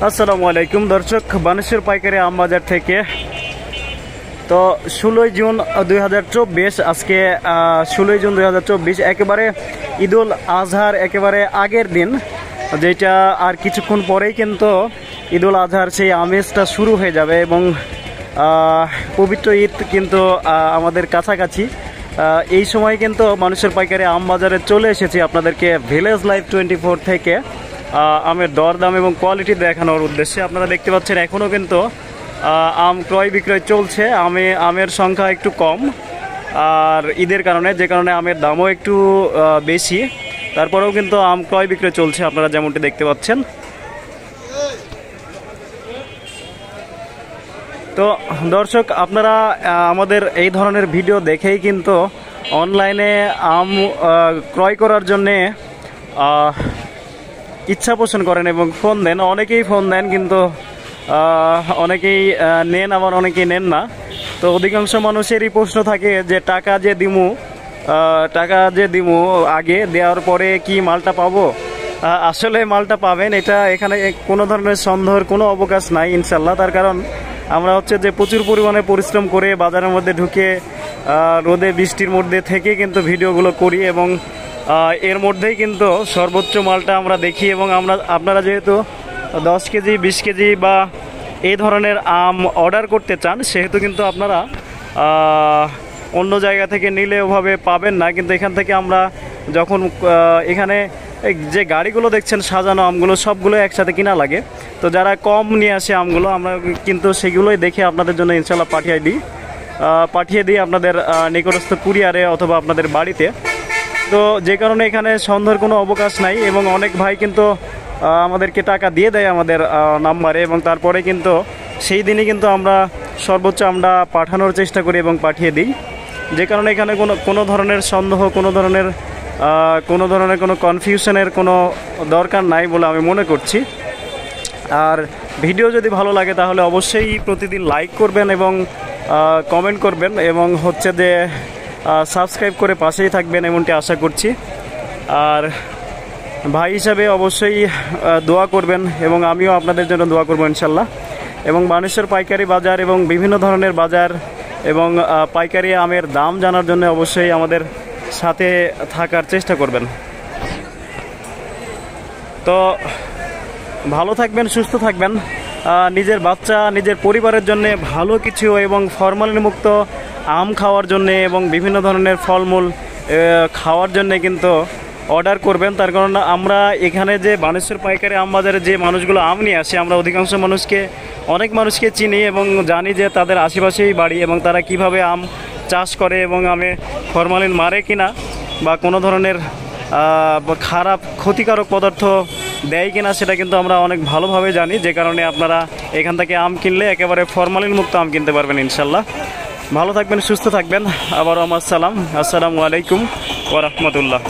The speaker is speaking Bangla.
আসসালামু আলাইকুম দর্শক, বানেশ্বর পাইকারি আম বাজার থেকে। তো 16 জুন 2024, আজকে 16 জুন 2024, একেবারে ঈদুল আজহার একেবারে আগের দিন, যেটা আর কিছুক্ষণ পরেই কিন্তু ঈদুল আজহার সেই আমেজটা শুরু হয়ে যাবে এবং পবিত্র ঈদ কিন্তু আমাদের কাছাকাছি। এই সময় কিন্তু বানেশ্বর পাইকারি আম বাজারে চলে এসেছি আপনাদেরকে ভিলেজ লাইফ 24 থেকে আমের দরদাম এবং কোয়ালিটি দেখানোর উদ্দেশ্যে। আপনারা দেখতে পাচ্ছেন এখনও কিন্তু আম ক্রয় বিক্রয় চলছে। আমের সংখ্যা একটু কম, আর ঈদের কারণে, যে কারণে আমের দামও একটু বেশি। তারপরেও কিন্তু আম ক্রয় বিক্রয় চলছে, আপনারা যেমনটি দেখতে পাচ্ছেন। তো দর্শক, আপনারা আমাদের এই ধরনের ভিডিও দেখেই কিন্তু অনলাইনে আম ক্রয় করার জন্যে ইচ্ছা পোষণ করেন এবং ফোন দেন। অনেকেই ফোন দেন, কিন্তু অনেকেই নেন, আবার অনেকেই নেন না। তো অধিকাংশ মানুষেরই প্রশ্ন থাকে যে টাকা যে দিমু আগে দেওয়ার পরে কি মালটা পাবো? আসলে মালটা পাবেন, এটা এখানে কোনো ধরনের সন্দেহের কোনো অবকাশ নাই ইনশাল্লাহ। তার কারণ আমরা হচ্ছে যে প্রচুর পরিমাণে পরিশ্রম করে বাজারের মধ্যে ঢুকে রোদে বৃষ্টির মধ্যে থেকে কিন্তু ভিডিওগুলো করি এবং এর মধ্যেই কিন্তু সর্বোচ্চ মালটা আমরা দেখি। এবং আপনারা যেহেতু 10 কেজি 20 কেজি বা এই ধরনের আম অর্ডার করতে চান, সেহেতু কিন্তু আপনারা অন্য জায়গা থেকে নিলে ওভাবে পাবেন না। কিন্তু এখান থেকে আমরা যখন এখানে যে গাড়িগুলো দেখছেন সাজানো আমগুলো, সবগুলো একসাথে কিনা লাগে। তো যারা কম নিয়ে আসে আমগুলো, আমরা কিন্তু সেগুলোই দেখে আপনাদের জন্য ইনশাল্লাহ পাঠিয়ে দিই আপনাদের নিকটস্থ কুরিয়ারে অথবা আপনাদের বাড়িতে। তো যে কারণে এখানে সন্দেহের কোনো অবকাশ নাই এবং অনেক ভাই কিন্তু আমাদেরকে টাকা দিয়ে দেয় আমাদের নাম্বারে, এবং তারপরে কিন্তু সেই দিনই কিন্তু আমরা সর্বোচ্চ আমরা পাঠানোর চেষ্টা করি এবং পাঠিয়ে দিই। যে কারণে এখানে কোনো ধরনের সন্দেহ, কোনো ধরনের কোনো কনফিউশনের কোনো দরকার নাই বলে আমি মনে করছি। আর ভিডিও যদি ভালো লাগে তাহলে অবশ্যই প্রতিদিন লাইক করবেন এবং কমেন্ট করবেন, এবং হচ্ছে যে সাবস্ক্রাইব করে পাশেই থাকবেন এমনটি আশা করছি। আর ভাই হিসাবে অবশ্যই দোয়া করবেন এবং আমিও আপনাদের জন্য দোয়া করবো ইনশাল্লাহ। এবং বানেশ্বর পাইকারি বাজার এবং বিভিন্ন ধরনের বাজার এবং পাইকারি আমের দাম জানার জন্য অবশ্যই আমাদের সাথে থাকার চেষ্টা করবেন। তো ভালো থাকবেন, সুস্থ থাকবেন। নিজের বাচ্চা, নিজের পরিবারের জন্য ভালো কিছু এবং ফরমালিন মুক্ত আম খাওয়ার জন্যে এবং বিভিন্ন ধরনের ফলমূল খাওয়ার জন্যে কিন্তু অর্ডার করবেন। তার কারণ আমরা এখানে যে বানেশ্বর পাইকারি আম বাজারে যে মানুষগুলো আম নিয়ে আসে, আমরা অধিকাংশ অনেক মানুষকে চিনি এবং জানি যে তাদের আশেপাশেই বাড়ি এবং তারা কিভাবে আম চাষ করে এবং আমে ফরমালিন মারে কিনা বা কোনো ধরনের খারাপ ক্ষতিকারক পদার্থ দেয় কিনা, সেটা কিন্তু আমরা অনেক ভালোভাবে জানি। যে কারণে আপনারা এখান থেকে আম কিনলে একেবারে ফরমালিন মুক্ত আম কিনতে পারবেন ইনশাল্লাহ। ভালো থাকবেন, সুস্থ থাকবেন। আবারও আমার সালাম, আসসালামু আলাইকুম ওয়া রাহমাতুল্লাহ।